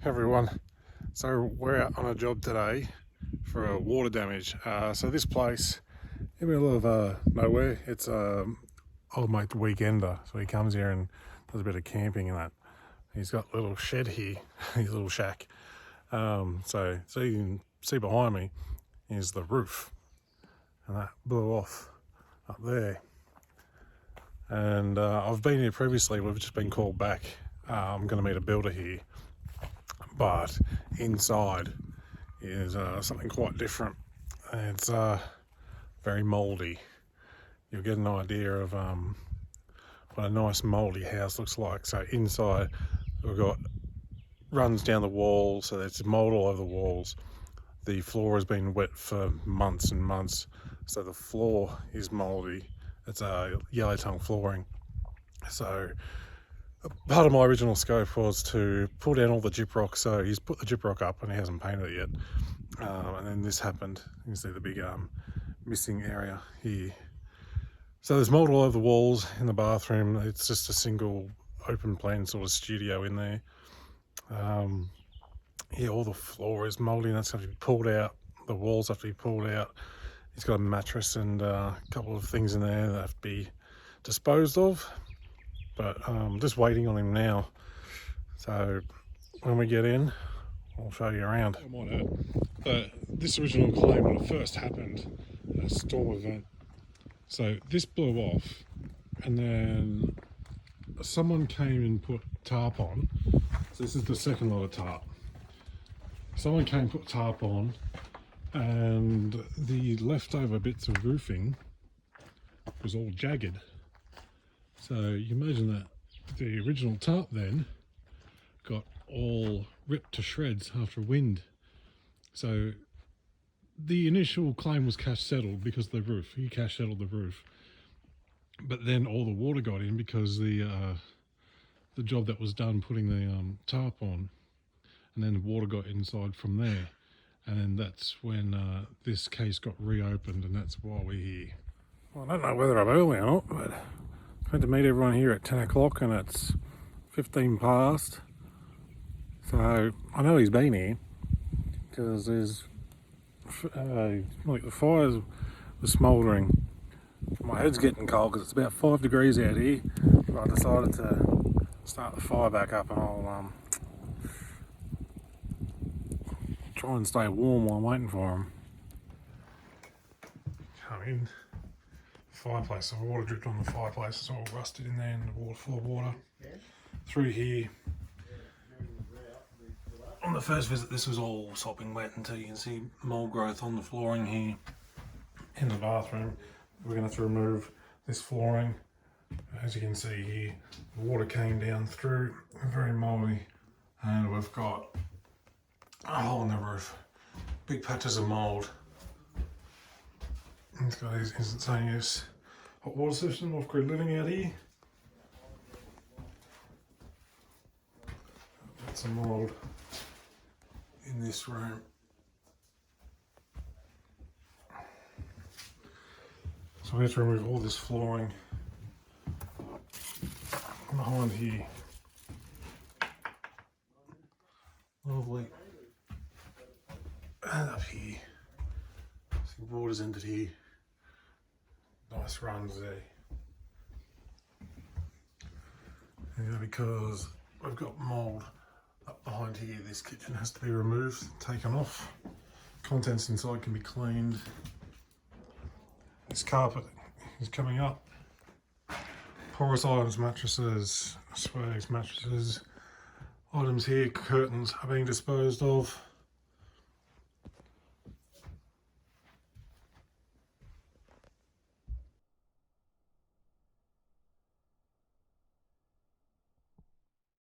everyone. So we're out on a job today for water damage. So this place in the middle of nowhere, it's old mate the weekender. So he comes here and does a bit of camping and that. He's got a little shed here, his little shack. So you can see behind me is the roof, and that blew off up there. And I've been here previously. We've just been called back. I'm going to meet a builder here. But inside is something quite different. It's very mouldy. You'll get an idea of what a nice mouldy house looks like. So inside we've got runs down the walls, so there's mould all over the walls. The floor has been wet for months and months, so the floor is mouldy. It's a yellow tongue flooring. So part of my original scope was to pull down all the gyprock. So he's put the gyprock up and he hasn't painted it yet. And then this happened. You can see the big missing area here. So there's mould all over the walls in the bathroom. It's just a single open plan sort of studio in there. Yeah, all the floor is mouldy and that's going to be pulled out. The walls have to be pulled out. He's got a mattress and a couple of things in there that have to be disposed of. But I'm just waiting on him now. So when we get in, I'll show you around. I might add that this original claim, when it first happened, a storm event. So this blew off, and then someone came and put tarp on. So this is the second lot of tarp. Someone came and put tarp on, and the leftover bits of roofing was all jagged. So you imagine that the original tarp then got all ripped to shreds after wind. So the initial claim was cash settled because of the roof. He cash settled the roof. But then all the water got in because the job that was done putting the tarp on, and then the water got inside from there. And then that's when this case got reopened, and that's why we're here. Well, I don't know whether I'm early or not, but I had to meet everyone here at 10 o'clock and it's 15 past. So I know he's been here because there's like the fires were smouldering. My head's getting cold because it's about 5 degrees out here. But I decided to start the fire back up, and I'll try and stay warm while I'm waiting for him. Come in. Fireplace, the water dripped on the fireplace, it's all rusted in there, and the water full of water. Through here, on the first visit this was all sopping wet until you can see mould growth on the flooring here in the bathroom. We're going to have to remove this flooring. As you can see here, the water came down through, very mouldy, and we've got a hole in the roof, big patches of mould. He's got his instantaneous hot water system, off-grid living out here. Got some mould in this room. So we have to remove all this flooring behind here. Lovely. And up here. See, water's ended here. Nice runs there. Yeah, because we've got mould up behind here, this kitchen has to be removed, taken off. Contents inside can be cleaned. This carpet is coming up. Porous items, mattresses, swags, mattresses. Items here, curtains are being disposed of.